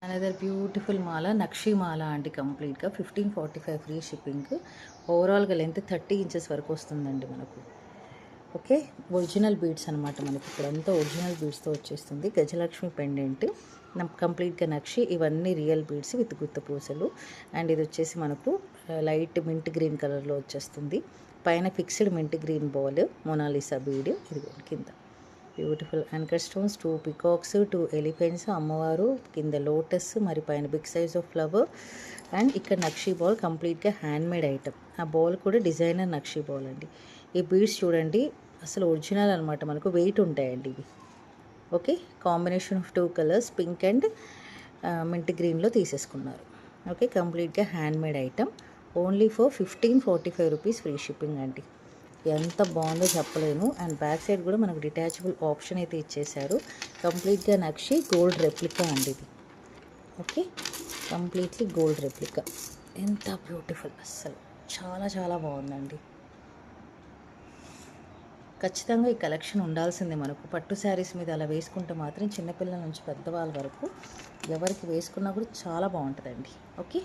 Another beautiful మాల, నక్షి మాల అండి. కంప్లీట్గా 1545 free shipping. ఓవరాల్గా లెంత్ 30 ఇంచెస్ వరకు వస్తుందండి మనకు. ఓకే, ఒరిజినల్ బీడ్స్ అనమాట. మనకి ఇక్కడంతా ఒరిజినల్ బీడ్స్తో వచ్చేస్తుంది. గజలక్ష్మి పెండెంట్ కంప్లీట్గా నక్షి. ఇవన్నీ రియల్ బీడ్స్ విత్ గుత్త పూసలు. అండ్ ఇది వచ్చేసి మనకు లైట్ మింట్ గ్రీన్ కలర్లో వచ్చేస్తుంది. పైన fixed mint green ball, Mona Lisa bead. ఇది కింద beautiful anchor stones, 2 peacocks, 2 elephants, అమ్మవారు కింద లోటస్, మరి పైన big size of flower. And ఇక్కడ నక్షీ బాల్ కంప్లీట్గా హ్యాండ్మేడ్ ఐటమ్. ఆ బాల్ కూడా డిజైనర్ నక్షీ బాల్ అండి. ఈ బీడ్స్ చూడండి, అసలు ఒరిజినల్ అనమాట. మనకు వెయిట్ ఉంటాయండి ఇవి. Okay, combination of 2 colours, pink and mint గ్రీన్లో తీసేసుకున్నారు. ఓకే, కంప్లీట్గా handmade item. Only for 1545 rupees free shipping అండి. ఎంత బాగుందో చెప్పలేను. అండ్ బ్యాక్ సైడ్ కూడా మనకు డిటాచబుల్ ఆప్షన్ అయితే ఇచ్చేశారు. కంప్లీట్గా నక్షి గోల్డ్ రెప్లికా అండి ఇది. Okay, completely gold replica. ఎంత బ్యూటిఫుల్, అస్సలు చాలా చాలా బాగుందండి. ఖచ్చితంగా ఈ కలెక్షన్ ఉండాల్సిందే మనకు. పట్టు శారీస్ మీద అలా వేసుకుంటే మాత్రం చిన్నపిల్లల నుంచి పెద్దవాళ్ళ వరకు ఎవరికి వేసుకున్నా కూడా చాలా బాగుంటుందండి. ఓకే.